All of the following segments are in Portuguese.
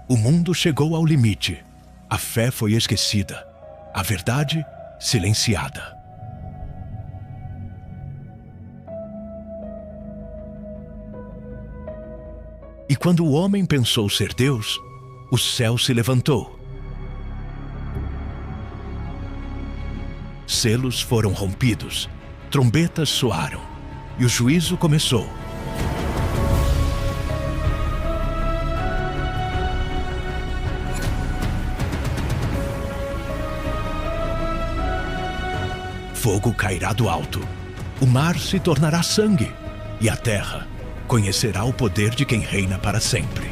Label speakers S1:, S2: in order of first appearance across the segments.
S1: O mundo chegou ao limite. A fé foi esquecida. A verdade, silenciada. E quando o homem pensou ser Deus, o céu se levantou. Selos foram rompidos, trombetas soaram, e o juízo começou. Fogo cairá do alto, o mar se tornará sangue, e a terra conhecerá o poder de quem reina para sempre.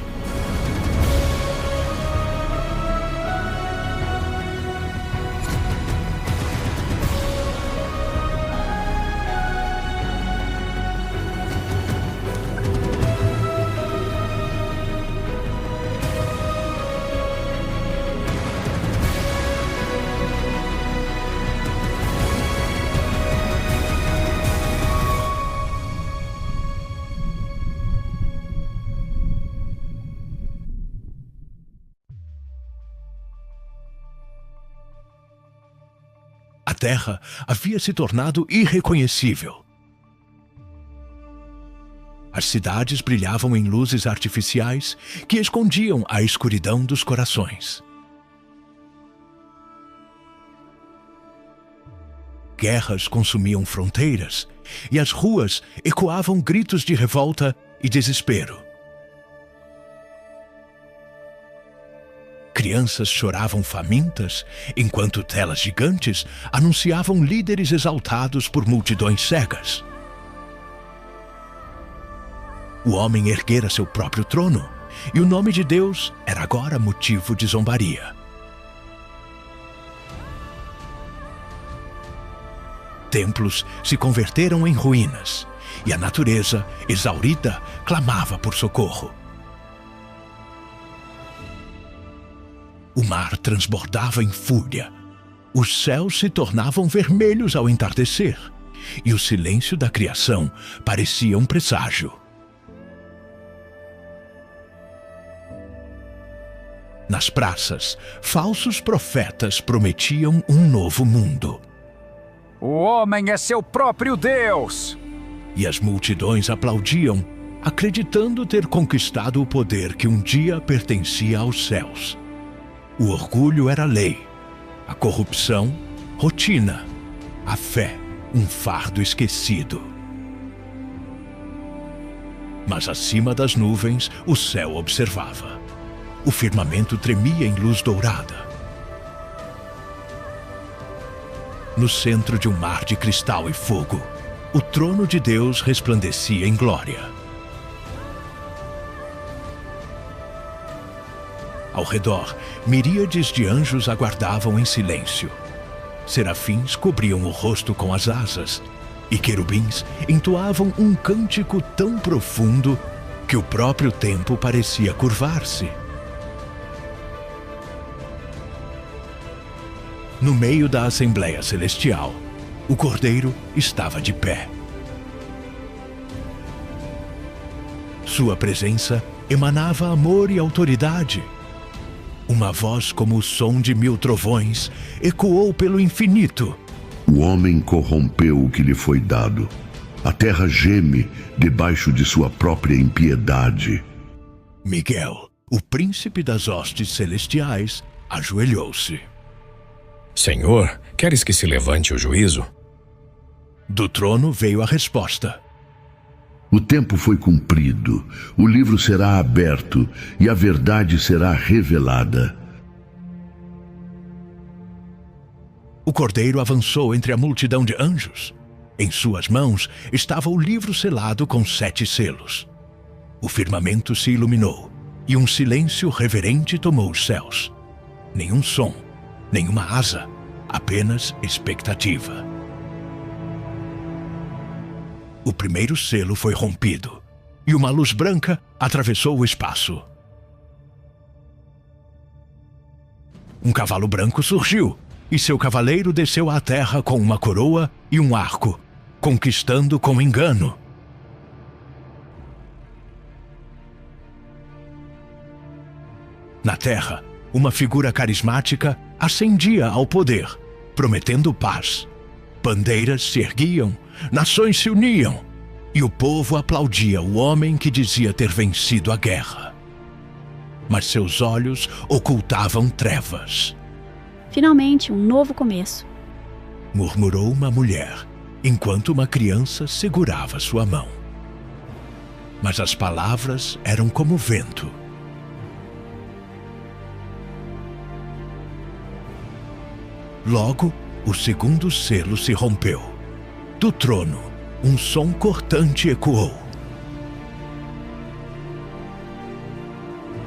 S1: A terra havia se tornado irreconhecível. As cidades brilhavam em luzes artificiais que escondiam a escuridão dos corações. Guerras consumiam fronteiras e as ruas ecoavam gritos de revolta e desespero. Crianças choravam famintas, enquanto telas gigantes anunciavam líderes exaltados por multidões cegas. O homem erguera seu próprio trono, e o nome de Deus era agora motivo de zombaria. Templos se converteram em ruínas, e a natureza, exaurida, clamava por socorro. O mar transbordava em fúria. Os céus se tornavam vermelhos ao entardecer, e o silêncio da criação parecia um presságio. Nas praças, falsos profetas prometiam um novo mundo.
S2: O homem é seu próprio Deus!
S1: E as multidões aplaudiam, acreditando ter conquistado o poder que um dia pertencia aos céus. O orgulho era lei, a corrupção, rotina, a fé, um fardo esquecido. Mas acima das nuvens, o céu observava. O firmamento tremia em luz dourada. No centro de um mar de cristal e fogo, o trono de Deus resplandecia em glória. Ao redor, miríades de anjos aguardavam em silêncio. Serafins cobriam o rosto com as asas, e querubins entoavam um cântico tão profundo que o próprio tempo parecia curvar-se. No meio da Assembleia Celestial, o Cordeiro estava de pé. Sua presença emanava amor e autoridade. Uma voz como o som de 1000 trovões ecoou pelo infinito.
S3: O homem corrompeu o que lhe foi dado. A terra geme debaixo de sua própria impiedade.
S1: Miguel, o príncipe das hostes celestiais, ajoelhou-se.
S4: Senhor, queres que se levante o juízo?
S1: Do trono veio a resposta.
S3: O tempo foi cumprido, o livro será aberto e a verdade será revelada.
S1: O Cordeiro avançou entre a multidão de anjos. Em suas mãos estava o livro selado com 7 selos. O firmamento se iluminou e um silêncio reverente tomou os céus. Nenhum som, nenhuma asa, apenas expectativa. O primeiro selo foi rompido, e uma luz branca atravessou o espaço. Um cavalo branco surgiu, e seu cavaleiro desceu à terra com uma coroa e um arco, conquistando com engano. Na terra, uma figura carismática ascendia ao poder, prometendo paz. Bandeiras se erguiam, nações se uniam, e o povo aplaudia o homem que dizia ter vencido a guerra. Mas seus olhos ocultavam trevas.
S5: Finalmente, um novo começo.
S1: Murmurou uma mulher, enquanto uma criança segurava sua mão. Mas as palavras eram como vento. Logo, o segundo selo se rompeu. Do trono, um som cortante ecoou.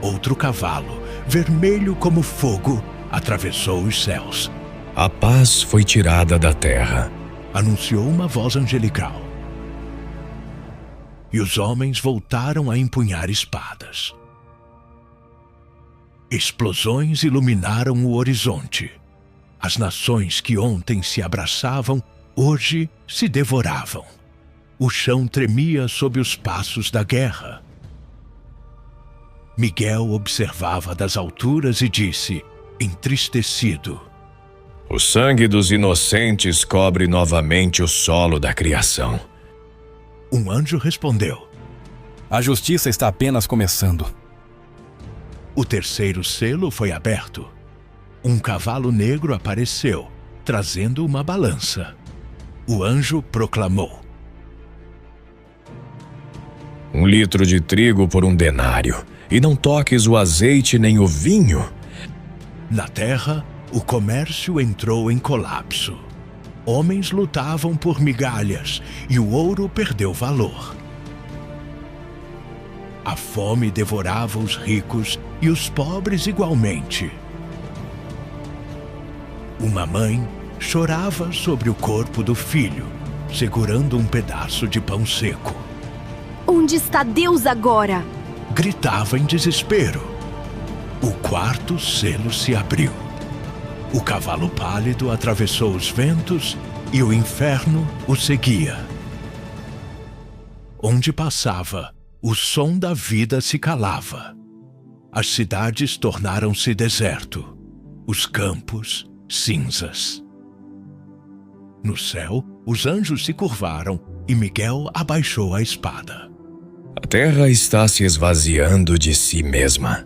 S1: Outro cavalo, vermelho como fogo, atravessou os céus.
S4: A paz foi tirada da terra,
S1: anunciou uma voz angelical. E os homens voltaram a empunhar espadas. Explosões iluminaram o horizonte. As nações que ontem se abraçavam, hoje se devoravam. O chão tremia sob os passos da guerra. Miguel observava das alturas e disse, entristecido:
S4: o sangue dos inocentes cobre novamente o solo da criação.
S1: Um anjo respondeu:
S6: a justiça está apenas começando.
S1: O terceiro selo foi aberto. Um cavalo negro apareceu, trazendo uma balança. O anjo proclamou:
S4: 1 litro de trigo por 1 denário, e não toques o azeite nem o vinho.
S1: Na terra, o comércio entrou em colapso. Homens lutavam por migalhas e o ouro perdeu valor. A fome devorava os ricos e os pobres igualmente. Uma mãe chorava sobre o corpo do filho, segurando um pedaço de pão seco.
S7: Onde está Deus agora?
S1: Gritava em desespero. O quarto selo se abriu. O cavalo pálido atravessou os ventos e o inferno o seguia. Onde passava, o som da vida se calava. As cidades tornaram-se deserto, os campos cinzas. No céu, os anjos se curvaram e Miguel abaixou a espada.
S4: A terra está se esvaziando de si mesma.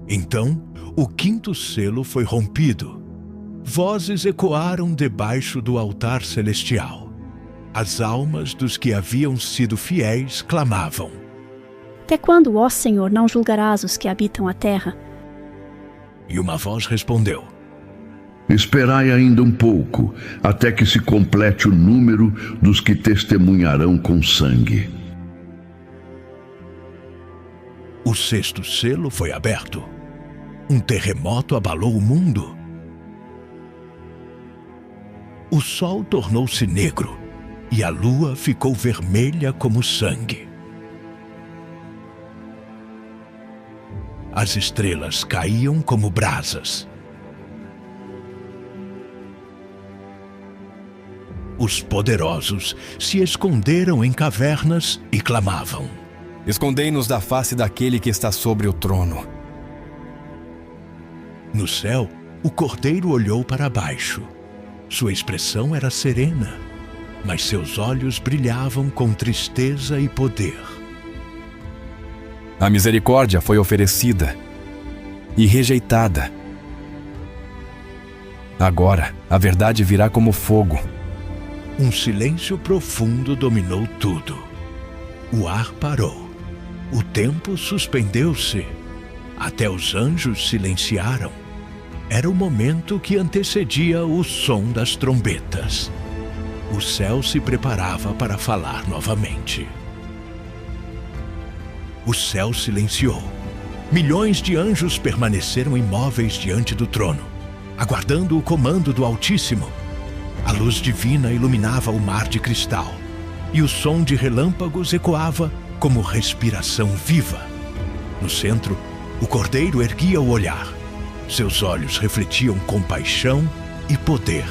S1: Então, o quinto selo foi rompido. Vozes ecoaram debaixo do altar celestial. As almas dos que haviam sido fiéis clamavam:
S5: até quando, ó Senhor, não julgarás os que habitam a terra?
S1: E uma voz respondeu:
S3: esperai ainda um pouco, até que se complete o número dos que testemunharão com sangue.
S1: O sexto selo foi aberto. Um terremoto abalou o mundo. O sol tornou-se negro e a lua ficou vermelha como sangue. As estrelas caíam como brasas. Os poderosos se esconderam em cavernas e clamavam:
S6: escondei-nos da face daquele que está sobre o trono.
S1: No céu, o cordeiro olhou para baixo. Sua expressão era serena, mas seus olhos brilhavam com tristeza e poder.
S6: A misericórdia foi oferecida e rejeitada. Agora, a verdade virá como fogo.
S1: Um silêncio profundo dominou tudo. O ar parou. O tempo suspendeu-se. Até os anjos silenciaram. Era o momento que antecedia o som das trombetas. O céu se preparava para falar novamente. O céu silenciou. Milhões de anjos permaneceram imóveis diante do trono, aguardando o comando do Altíssimo. A luz divina iluminava o mar de cristal, e o som de relâmpagos ecoava como respiração viva. No centro, o cordeiro erguia o olhar. Seus olhos refletiam compaixão e poder.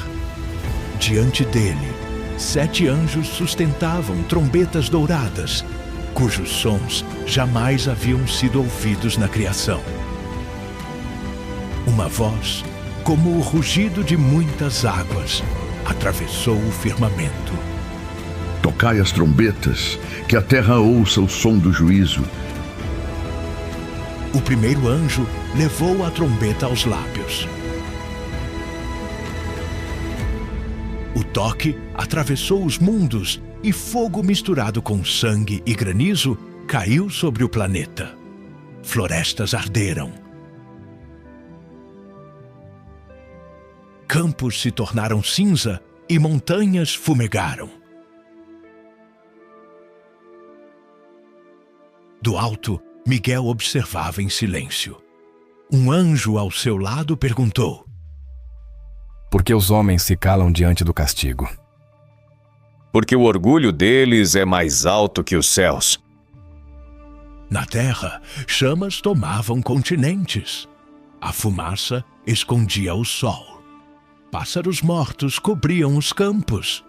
S1: Diante dele, 7 anjos sustentavam trombetas douradas, cujos sons jamais haviam sido ouvidos na criação. Uma voz, como o rugido de muitas águas, atravessou o firmamento.
S3: Tocai as trombetas, que a terra ouça o som do juízo.
S1: O primeiro anjo levou a trombeta aos lábios. O toque atravessou os mundos e fogo misturado com sangue e granizo caiu sobre o planeta. Florestas arderam. Campos se tornaram cinza e montanhas fumegaram. Do alto, Miguel observava em silêncio. Um anjo ao seu lado perguntou:
S6: Por que os homens se calam diante do castigo?
S4: Porque o orgulho deles é mais alto que os céus.
S1: Na terra, chamas tomavam continentes. A fumaça escondia o sol. Pássaros mortos cobriam os campos.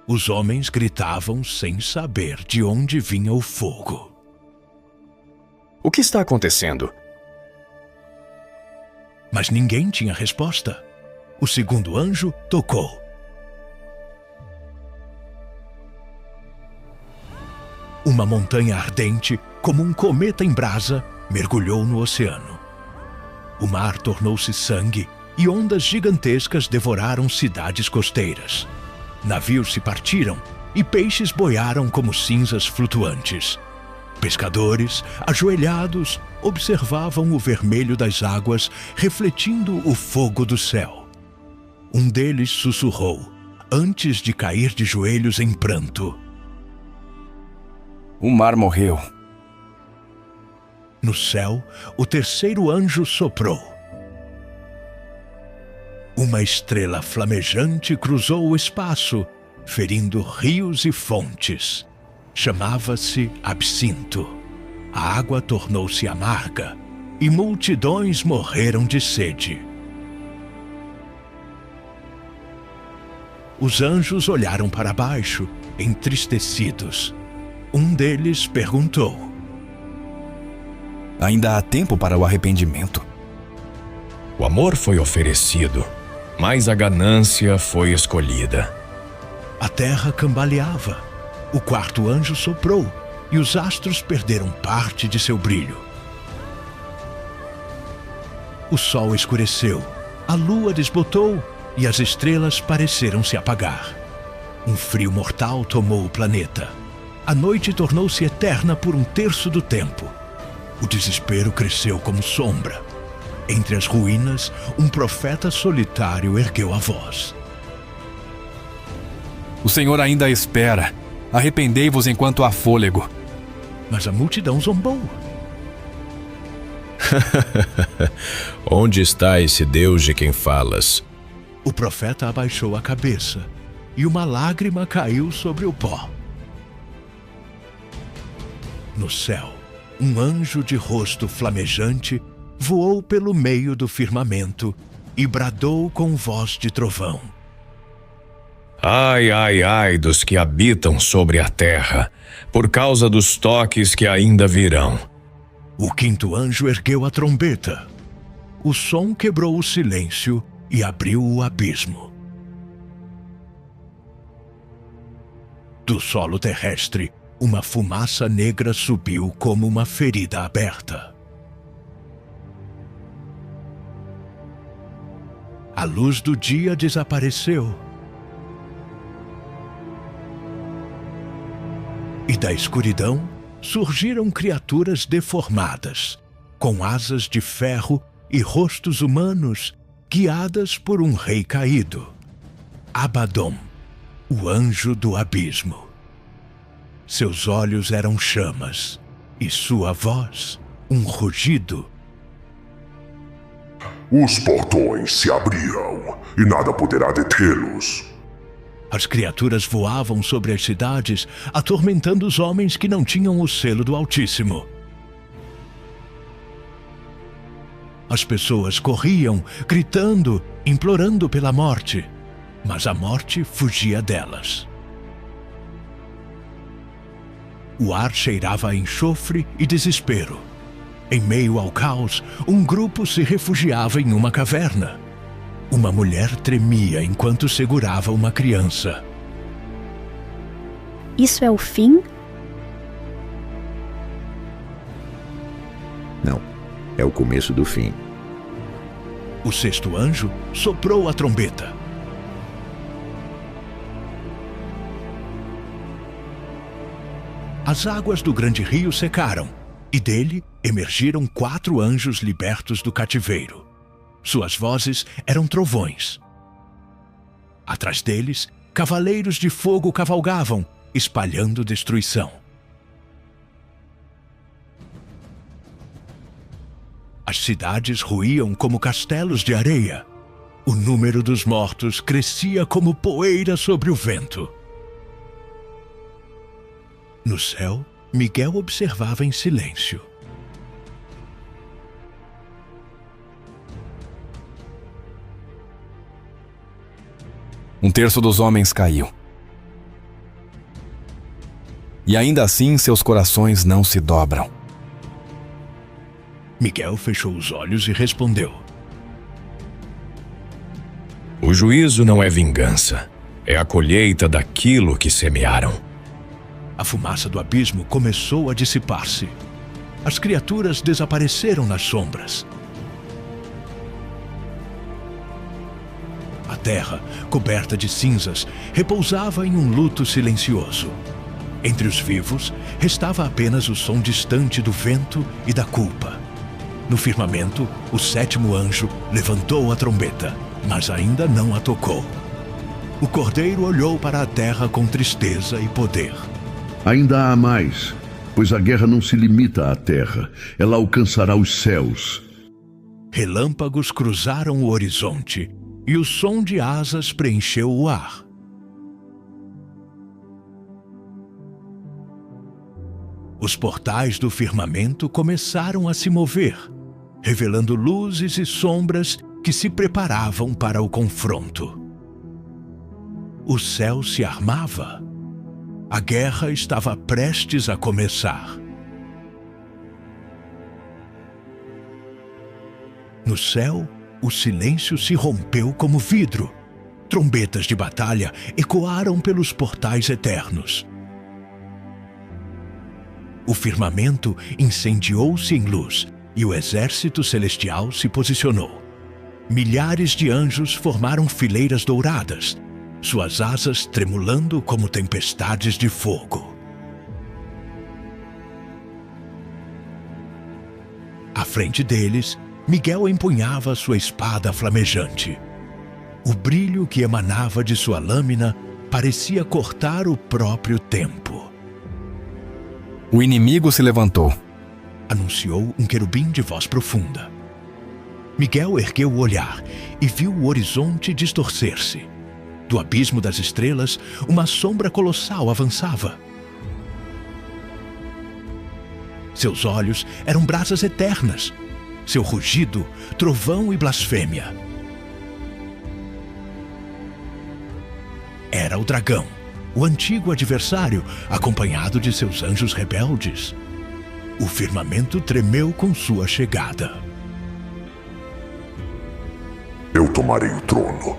S1: Os homens gritavam sem saber de onde vinha o fogo.
S4: O que está acontecendo?
S1: Mas ninguém tinha resposta. O segundo anjo tocou. Uma montanha ardente, como um cometa em brasa, mergulhou no oceano. O mar tornou-se sangue e ondas gigantescas devoraram cidades costeiras. Navios se partiram e peixes boiaram como cinzas flutuantes. Pescadores, ajoelhados, observavam o vermelho das águas refletindo o fogo do céu. Um deles sussurrou, antes de cair de joelhos em pranto:
S6: O mar morreu.
S1: No céu, o terceiro anjo soprou. Uma estrela flamejante cruzou o espaço, ferindo rios e fontes. Chamava-se Absinto. A água tornou-se amarga e multidões morreram de sede. Os anjos olharam para baixo, entristecidos. Um deles perguntou:
S6: Ainda há tempo para o arrependimento?
S4: O amor foi oferecido, mas a ganância foi escolhida.
S1: A terra cambaleava. O quarto anjo soprou e os astros perderam parte de seu brilho. O sol escureceu, a lua desbotou e as estrelas pareceram se apagar. Um frio mortal tomou o planeta. A noite tornou-se eterna por um terço do tempo. O desespero cresceu como sombra. Entre as ruínas, um profeta solitário ergueu a voz:
S6: O Senhor ainda espera. Arrependei-vos enquanto há fôlego.
S1: Mas a multidão zombou.
S4: Onde está esse Deus de quem falas?
S1: O profeta abaixou a cabeça e uma lágrima caiu sobre o pó. No céu, um anjo de rosto flamejante voou pelo meio do firmamento e bradou com voz de trovão:
S4: Ai, ai, ai dos que habitam sobre a terra, por causa dos toques que ainda virão.
S1: O quinto anjo ergueu a trombeta. O som quebrou o silêncio e abriu o abismo. Do solo terrestre, uma fumaça negra subiu como uma ferida aberta. A luz do dia desapareceu. E da escuridão surgiram criaturas deformadas, com asas de ferro e rostos humanos, guiadas por um rei caído, Abaddon, o anjo do abismo. Seus olhos eram chamas, e sua voz, um rugido.
S8: Os portões se abriram, e nada poderá detê-los.
S1: As criaturas voavam sobre as cidades, atormentando os homens que não tinham o selo do Altíssimo. As pessoas corriam, gritando, implorando pela morte, mas a morte fugia delas. O ar cheirava a enxofre e desespero. Em meio ao caos, um grupo se refugiava em uma caverna. Uma mulher tremia enquanto segurava uma criança.
S5: Isso é o fim?
S9: Não, é o começo do fim.
S1: O sexto anjo soprou a trombeta. As águas do grande rio secaram, e dele emergiram 4 anjos libertos do cativeiro. Suas vozes eram trovões. Atrás deles, cavaleiros de fogo cavalgavam, espalhando destruição. As cidades ruíam como castelos de areia. O número dos mortos crescia como poeira sobre o vento. No céu, Miguel observava em silêncio.
S6: Um terço dos homens caiu. E ainda assim seus corações não se dobram.
S1: Miguel fechou os olhos e respondeu:
S4: O juízo não é vingança, é a colheita daquilo que semearam.
S1: A fumaça do abismo começou a dissipar-se. As criaturas desapareceram nas sombras. A terra, coberta de cinzas, repousava em um luto silencioso. Entre os vivos, restava apenas o som distante do vento e da culpa. No firmamento, o 7º anjo levantou a trombeta, mas ainda não a tocou. O cordeiro olhou para a terra com tristeza e poder.
S3: Ainda há mais, pois a guerra não se limita à terra, ela alcançará os céus.
S1: Relâmpagos cruzaram o horizonte e o som de asas preencheu o ar. Os portais do firmamento começaram a se mover, revelando luzes e sombras que se preparavam para o confronto. O céu se armava. A guerra estava prestes a começar. No céu, o silêncio se rompeu como vidro. Trombetas de batalha ecoaram pelos portais eternos. O firmamento incendiou-se em luz e o exército celestial se posicionou. Milhares de anjos formaram fileiras douradas, suas asas tremulando como tempestades de fogo. À frente deles, Miguel empunhava sua espada flamejante. O brilho que emanava de sua lâmina parecia cortar o próprio tempo.
S6: O inimigo se levantou,
S1: anunciou um querubim de voz profunda. Miguel ergueu o olhar e viu o horizonte distorcer-se. Do abismo das estrelas, uma sombra colossal avançava. Seus olhos eram brasas eternas. Seu rugido, trovão e blasfêmia. Era o dragão, o antigo adversário, acompanhado de seus anjos rebeldes. O firmamento tremeu com sua chegada.
S8: Eu tomarei o trono,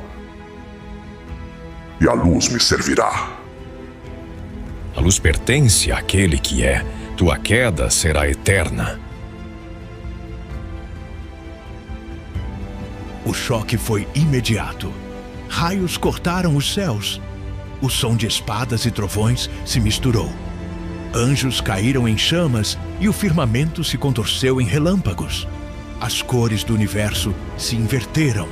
S8: e a luz me servirá.
S4: A luz pertence àquele que é. Tua queda será eterna.
S1: O choque foi imediato. Raios cortaram os céus. O som de espadas e trovões se misturou. Anjos caíram em chamas e o firmamento se contorceu em relâmpagos. As cores do universo se inverteram.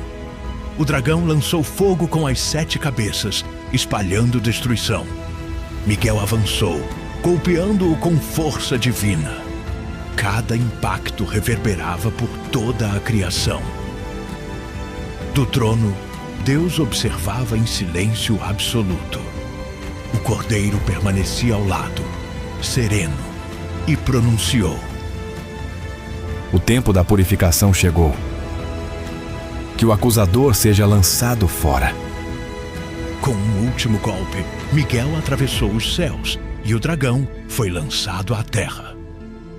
S1: O dragão lançou fogo com as 7 cabeças, espalhando destruição. Miguel avançou, golpeando-o com força divina. Cada impacto reverberava por toda a criação. Do trono, Deus observava em silêncio absoluto. O cordeiro permanecia ao lado, sereno, e pronunciou:
S6: o tempo da purificação chegou. Que o acusador seja lançado fora.
S1: Com um último golpe, Miguel atravessou os céus, e o dragão foi lançado à terra.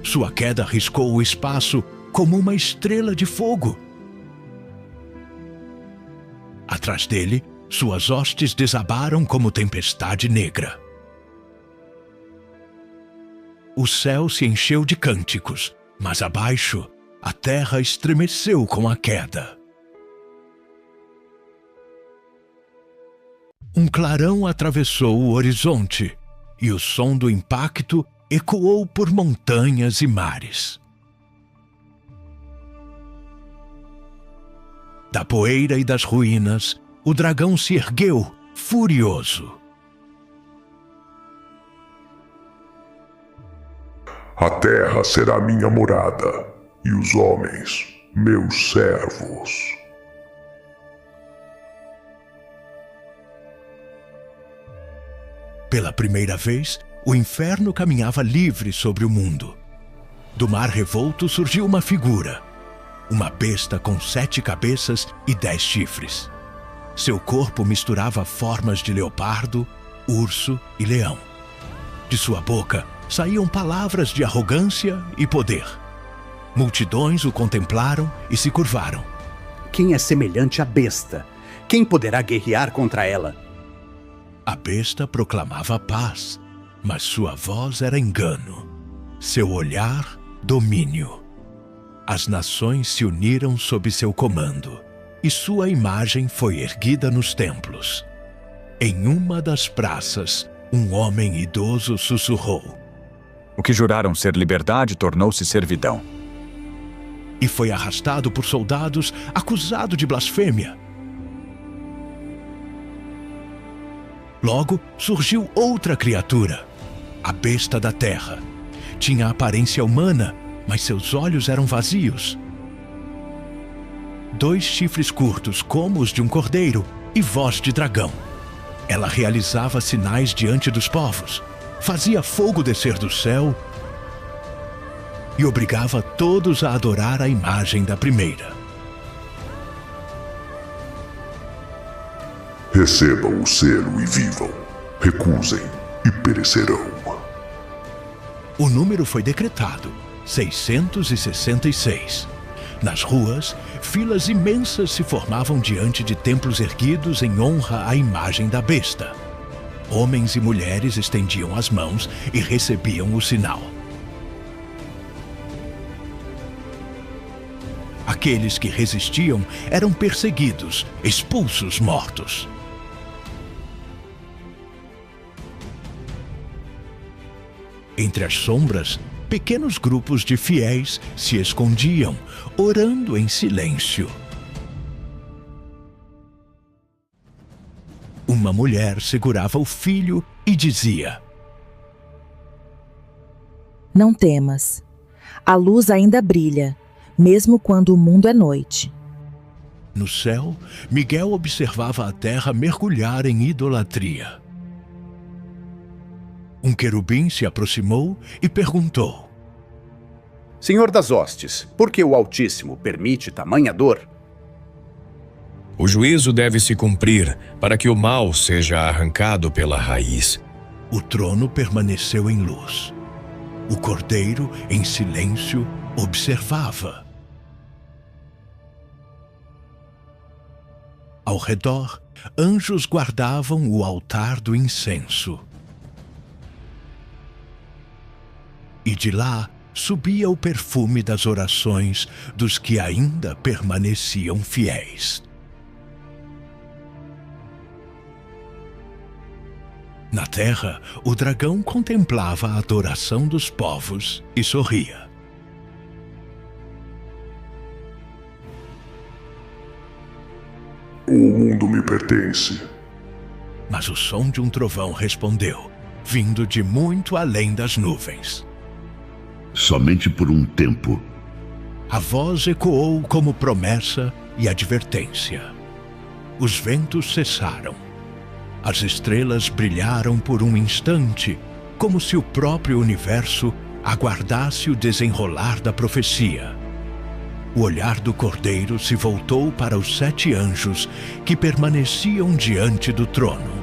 S1: Sua queda riscou o espaço como uma estrela de fogo. Atrás dele, suas hostes desabaram como tempestade negra. O céu se encheu de cânticos, mas abaixo, a terra estremeceu com a queda. Um clarão atravessou o horizonte, e o som do impacto ecoou por montanhas e mares. Da poeira e das ruínas, o dragão se ergueu, furioso.
S8: A terra será minha morada, e os homens, meus servos.
S1: Pela primeira vez, o inferno caminhava livre sobre o mundo. Do mar revolto surgiu uma figura, uma besta com 7 cabeças e 10 chifres. Seu corpo misturava formas de leopardo, urso e leão. De sua boca saíam palavras de arrogância e poder. Multidões o contemplaram e se curvaram.
S10: Quem é semelhante à besta? Quem poderá guerrear contra ela?
S1: A besta proclamava paz, mas sua voz era engano. Seu olhar, domínio. As nações se uniram sob seu comando, e sua imagem foi erguida nos templos. Em uma das praças, um homem idoso sussurrou:
S2: O que juraram ser liberdade tornou-se servidão.
S1: E foi arrastado por soldados, acusado de blasfêmia. Logo surgiu outra criatura, a besta da terra. Tinha aparência humana, mas seus olhos eram vazios. 2 chifres curtos como os de um cordeiro e voz de dragão. Ela realizava sinais diante dos povos, fazia fogo descer do céu e obrigava todos a adorar a imagem da primeira.
S8: Recebam o selo e vivam. Recusem e perecerão.
S1: O número foi decretado, 666. Nas ruas, filas imensas se formavam diante de templos erguidos em honra à imagem da besta. Homens e mulheres estendiam as mãos e recebiam o sinal. Aqueles que resistiam eram perseguidos, expulsos, mortos. Entre as sombras, pequenos grupos de fiéis se escondiam, orando em silêncio. Uma mulher segurava o filho e dizia:
S11: Não temas. A luz ainda brilha, mesmo quando o mundo é noite.
S1: No céu, Miguel observava a terra mergulhar em idolatria. Um querubim se aproximou e perguntou:
S10: Senhor das hostes, por que o Altíssimo permite tamanha dor?
S4: O juízo deve se cumprir para que o mal seja arrancado pela raiz.
S1: O trono permaneceu em luz. O cordeiro, em silêncio, observava. Ao redor, anjos guardavam o altar do incenso. E de lá subia o perfume das orações dos que ainda permaneciam fiéis. Na terra, o dragão contemplava a adoração dos povos e sorria.
S8: O mundo me pertence.
S1: Mas o som de um trovão respondeu, vindo de muito além das nuvens.
S3: Somente por um tempo.
S1: A voz ecoou como promessa e advertência. Os ventos cessaram. As estrelas brilharam por um instante, como se o próprio universo aguardasse o desenrolar da profecia. O olhar do cordeiro se voltou para os 7 anjos que permaneciam diante do trono.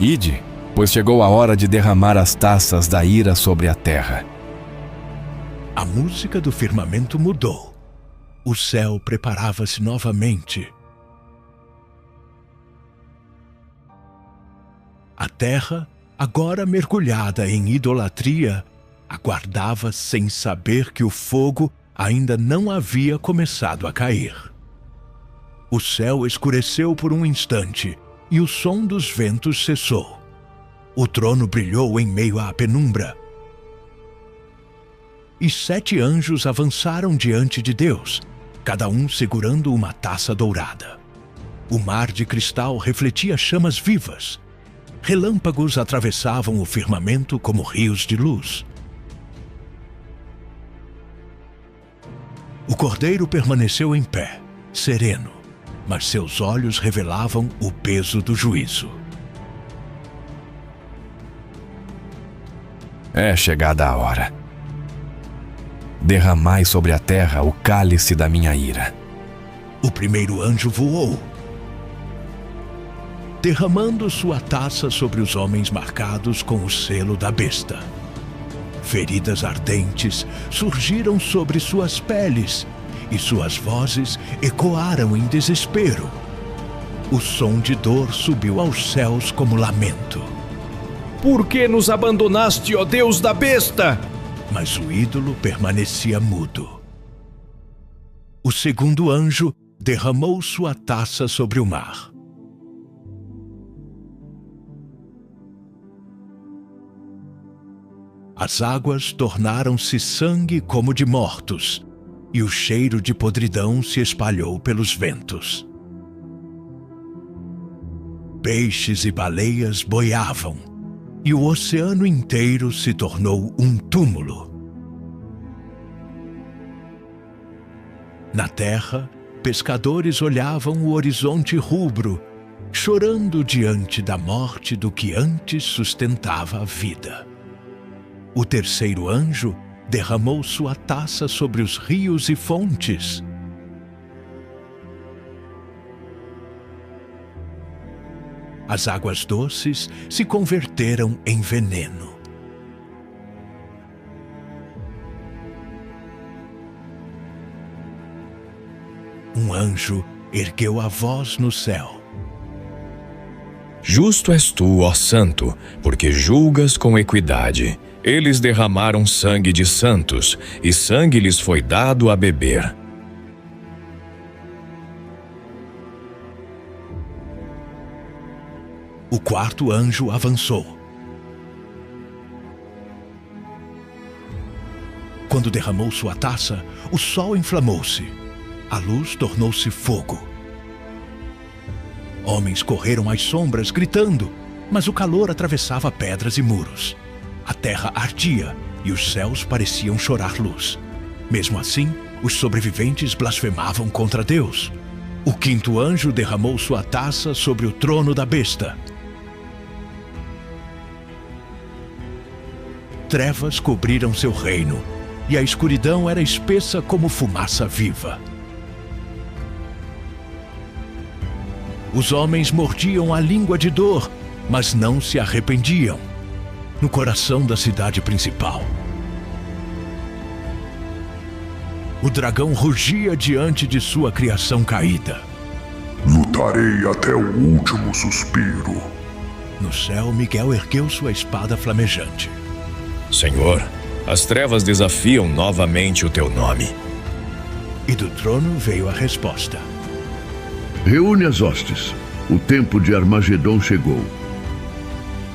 S6: Ide, pois chegou a hora de derramar as taças da ira sobre a terra.
S1: A música do firmamento mudou. O céu preparava-se novamente. A terra, agora mergulhada em idolatria, aguardava sem saber que o fogo ainda não havia começado a cair. O céu escureceu por um instante e o som dos ventos cessou. O trono brilhou em meio à penumbra. E 7 anjos avançaram diante de Deus, cada um segurando uma taça dourada. O mar de cristal refletia chamas vivas. Relâmpagos atravessavam o firmamento como rios de luz. O cordeiro permaneceu em pé, sereno, mas seus olhos revelavam o peso do juízo.
S6: É chegada a hora. Derramai sobre a terra o cálice da minha ira.
S1: O primeiro anjo voou, derramando sua taça sobre os homens marcados com o selo da besta. Feridas ardentes surgiram sobre suas peles e suas vozes ecoaram em desespero. O som de dor subiu aos céus como lamento.
S4: Por que nos abandonaste, ó Deus da besta?
S1: Mas o ídolo permanecia mudo. O segundo anjo derramou sua taça sobre o mar. As águas tornaram-se sangue como de mortos, e o cheiro de podridão se espalhou pelos ventos. Peixes e baleias boiavam, e o oceano inteiro se tornou um túmulo. Na terra, pescadores olhavam o horizonte rubro, chorando diante da morte do que antes sustentava a vida. O terceiro anjo derramou sua taça sobre os rios e fontes. As águas doces se converteram em veneno. Um anjo ergueu a voz no céu.
S4: Justo és tu, ó Santo, porque julgas com equidade. Eles derramaram sangue de santos, e sangue lhes foi dado a beber.
S1: O quarto anjo avançou. Quando derramou sua taça, o sol inflamou-se. A luz tornou-se fogo. Homens correram às sombras gritando, mas o calor atravessava pedras e muros. A terra ardia e os céus pareciam chorar luz. Mesmo assim, os sobreviventes blasfemavam contra Deus. O quinto anjo derramou sua taça sobre o trono da besta. Trevas cobriram seu reino, e a escuridão era espessa como fumaça viva. Os homens mordiam a língua de dor, mas não se arrependiam. No coração da cidade principal, o dragão rugia diante de sua criação caída.
S8: Lutarei até o último suspiro.
S1: No céu, Miguel ergueu sua espada flamejante.
S4: Senhor, as trevas desafiam novamente o teu nome.
S1: E do trono veio a resposta.
S3: Reúne as hostes. O tempo de Armagedon chegou.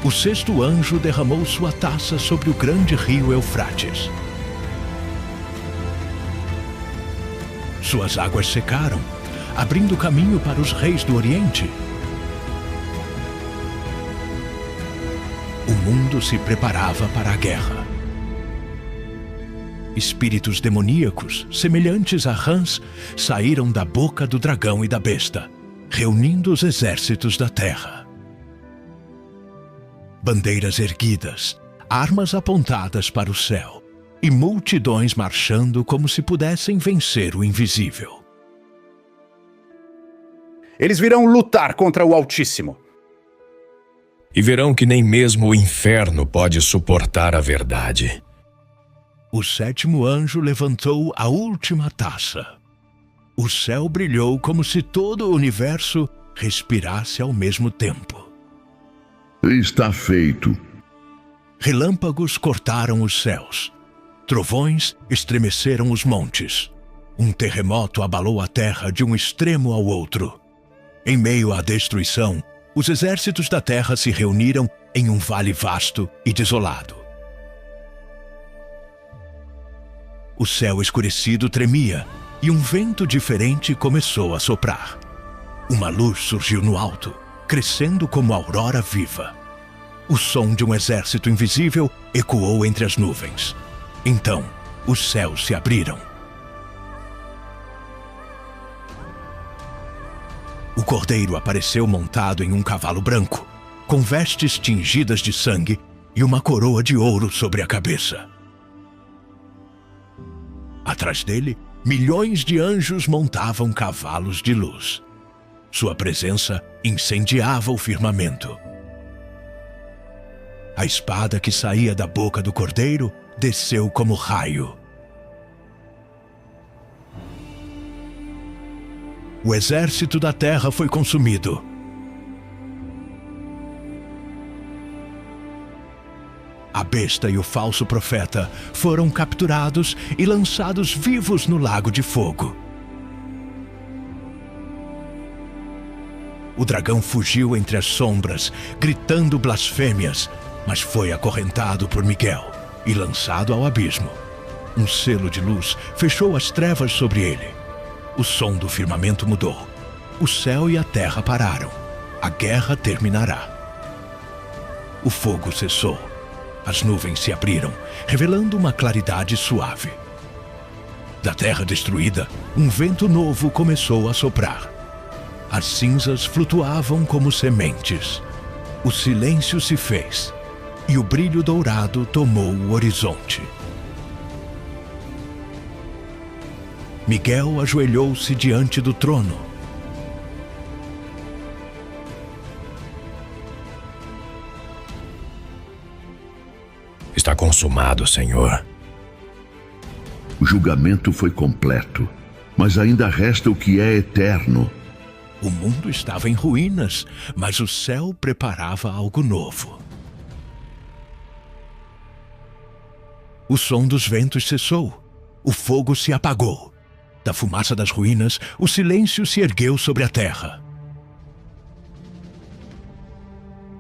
S1: O sexto anjo derramou sua taça sobre o grande rio Eufrates. Suas águas secaram, abrindo caminho para os reis do Oriente. O mundo se preparava para a guerra. Espíritos demoníacos, semelhantes a rãs, saíram da boca do dragão e da besta, reunindo os exércitos da terra. Bandeiras erguidas, armas apontadas para o céu, e multidões marchando como se pudessem vencer o invisível.
S10: Eles virão lutar contra o Altíssimo.
S4: e verão que nem mesmo o inferno pode suportar a verdade.
S1: O sétimo anjo levantou a última taça. O céu brilhou como se todo o universo respirasse ao mesmo tempo.
S3: Está feito.
S1: Relâmpagos cortaram os céus. Trovões estremeceram os montes. Um terremoto abalou a terra de um extremo ao outro. Em meio à destruição, os exércitos da terra se reuniram em um vale vasto e desolado. O céu escurecido tremia e um vento diferente começou a soprar. Uma luz surgiu no alto, crescendo como aurora viva. O som de um exército invisível ecoou entre as nuvens. Então, os céus se abriram. O cordeiro apareceu montado em um cavalo branco, com vestes tingidas de sangue e uma coroa de ouro sobre a cabeça. Atrás dele, milhões de anjos montavam cavalos de luz. Sua presença incendiava o firmamento. A espada que saía da boca do cordeiro desceu como raio. O exército da terra foi consumido. A besta e o falso profeta foram capturados e lançados vivos no lago de fogo. O dragão fugiu entre as sombras, gritando blasfêmias, mas foi acorrentado por Miguel e lançado ao abismo. Um selo de luz fechou as trevas sobre ele. O som do firmamento mudou. O céu e a terra pararam. A guerra terminará. O fogo cessou. As nuvens se abriram, revelando uma claridade suave. Da terra destruída, um vento novo começou a soprar. As cinzas flutuavam como sementes. O silêncio se fez, e o brilho dourado tomou o horizonte. Miguel ajoelhou-se diante do trono.
S4: Está consumado, Senhor.
S3: O julgamento foi completo, mas ainda resta o que é eterno.
S1: O mundo estava em ruínas, mas o céu preparava algo novo. O som dos ventos cessou. O fogo se apagou. Da fumaça das ruínas, o silêncio se ergueu sobre a terra.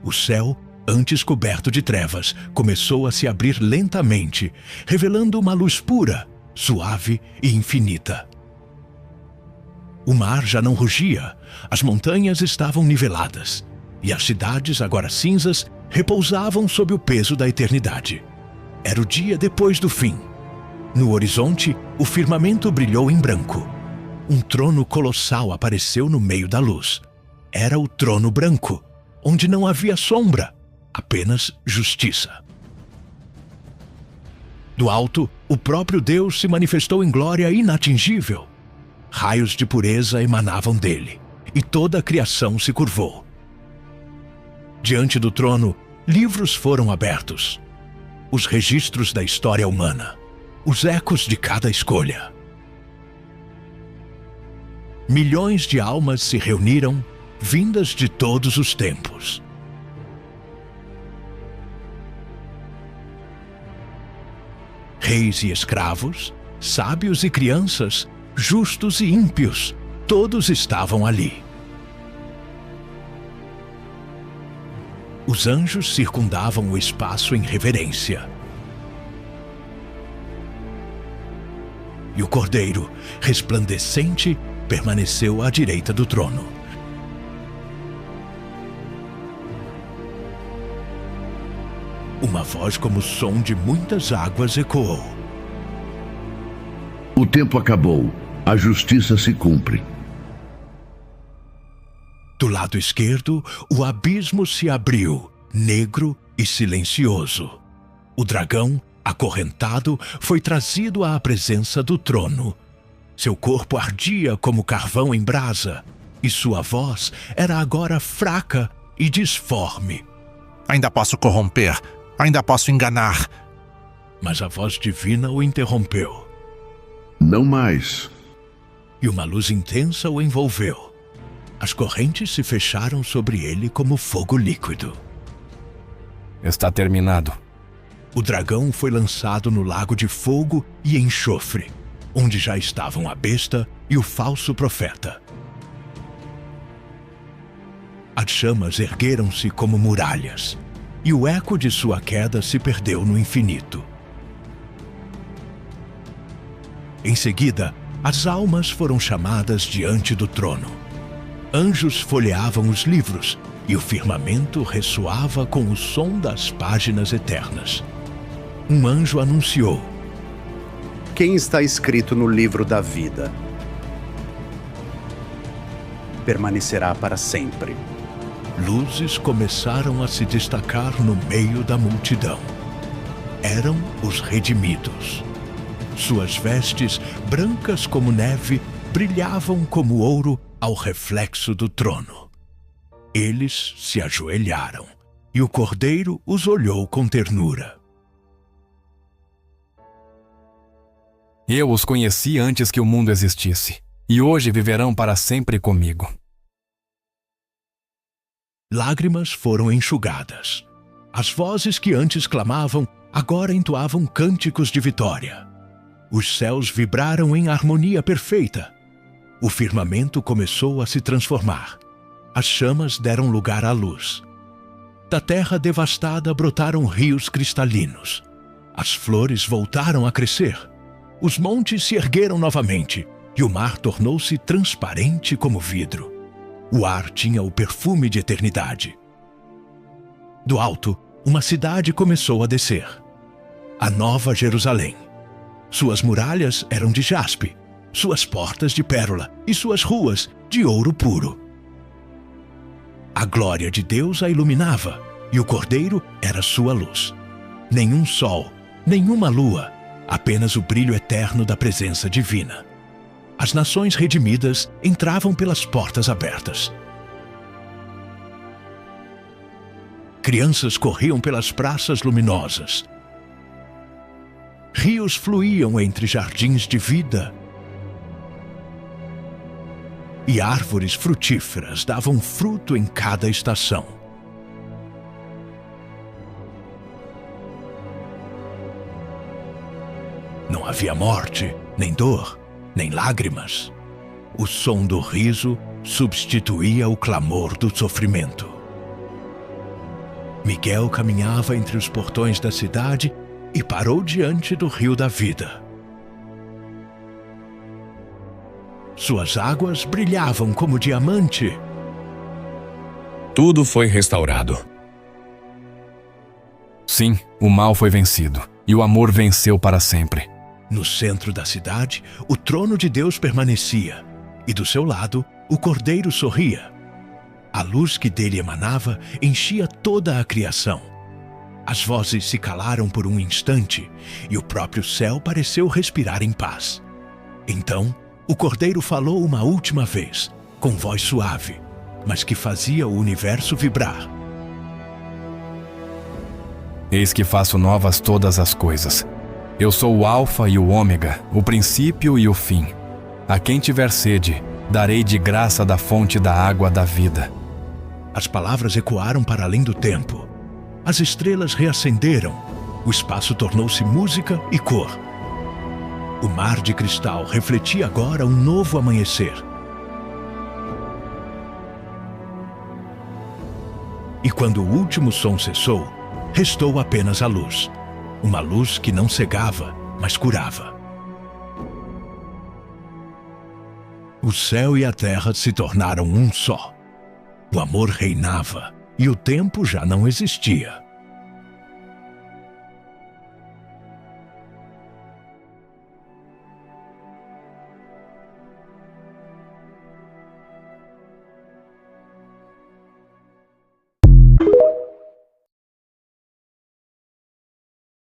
S1: O céu, antes coberto de trevas, começou a se abrir lentamente, revelando uma luz pura, suave e infinita. O mar já não rugia, as montanhas estavam niveladas, e as cidades, agora cinzas, repousavam sob o peso da eternidade. Era o dia depois do fim. No horizonte, o firmamento brilhou em branco. Um trono colossal apareceu no meio da luz. Era o trono branco, onde não havia sombra, apenas justiça. Do alto, o próprio Deus se manifestou em glória inatingível. Raios de pureza emanavam dele, e toda a criação se curvou. Diante do trono, livros foram abertos. Os registros da história humana. Os ecos de cada escolha. Milhões de almas se reuniram, vindas de todos os tempos. Reis e escravos, sábios e crianças, justos e ímpios, todos estavam ali. Os anjos circundavam o espaço em reverência. E o cordeiro, resplandecente, permaneceu à direita do trono. Uma voz como o som de muitas águas ecoou.
S3: O tempo acabou. A justiça se cumpre.
S1: Do lado esquerdo, o abismo se abriu, negro e silencioso. O dragão, acorrentado, foi trazido à presença do trono. Seu corpo ardia como carvão em brasa, e sua voz era agora fraca e disforme.
S12: Ainda posso corromper. Ainda posso enganar.
S1: Mas a voz divina o interrompeu.
S3: Não mais.
S1: E uma luz intensa o envolveu. As correntes se fecharam sobre ele como fogo líquido.
S6: Está terminado.
S1: O dragão foi lançado no lago de fogo e enxofre, onde já estavam a besta e o falso profeta. As chamas ergueram-se como muralhas, e o eco de sua queda se perdeu no infinito. Em seguida, as almas foram chamadas diante do trono. Anjos folheavam os livros, e o firmamento ressoava com o som das páginas eternas. Um anjo anunciou:
S10: quem está escrito no livro da vida permanecerá para sempre.
S1: Luzes começaram a se destacar no meio da multidão. Eram os redimidos. Suas vestes, brancas como neve, brilhavam como ouro ao reflexo do trono. Eles se ajoelharam, e o Cordeiro os olhou com ternura.
S6: Eu os conheci antes que o mundo existisse, e hoje viverão para sempre comigo.
S1: Lágrimas foram enxugadas. As vozes que antes clamavam, agora entoavam cânticos de vitória. Os céus vibraram em harmonia perfeita. O firmamento começou a se transformar. As chamas deram lugar à luz. Da terra devastada brotaram rios cristalinos. As flores voltaram a crescer. Os montes se ergueram novamente, e o mar tornou-se transparente como vidro. O ar tinha o perfume de eternidade. Do alto, uma cidade começou a descer. A Nova Jerusalém. Suas muralhas eram de jaspe, suas portas de pérola e suas ruas de ouro puro. A glória de Deus a iluminava, e o Cordeiro era sua luz. Nenhum sol, nenhuma lua, apenas o brilho eterno da presença divina. As nações redimidas entravam pelas portas abertas. Crianças corriam pelas praças luminosas. Rios fluíam entre jardins de vida. E árvores frutíferas davam fruto em cada estação. Não havia morte, nem dor, nem lágrimas. O som do riso substituía o clamor do sofrimento. Miguel caminhava entre os portões da cidade e parou diante do rio da vida. Suas águas brilhavam como diamante.
S4: Tudo foi restaurado.
S6: Sim, o mal foi vencido, e o amor venceu para sempre.
S1: No centro da cidade, o trono de Deus permanecia, e do seu lado, o Cordeiro sorria. A luz que dele emanava enchia toda a criação. As vozes se calaram por um instante, e o próprio céu pareceu respirar em paz. Então, o Cordeiro falou uma última vez, com voz suave, mas que fazia o universo vibrar.
S6: Eis que faço novas todas as coisas. Eu sou o Alfa e o Ômega, o princípio e o fim. A quem tiver sede, darei de graça da fonte da água da vida.
S1: As palavras ecoaram para além do tempo. As estrelas reacenderam. O espaço tornou-se música e cor. O mar de cristal refletia agora um novo amanhecer. E quando o último som cessou, restou apenas a luz. Uma luz que não cegava, mas curava. O céu e a terra se tornaram um só. O amor reinava e o tempo já não existia.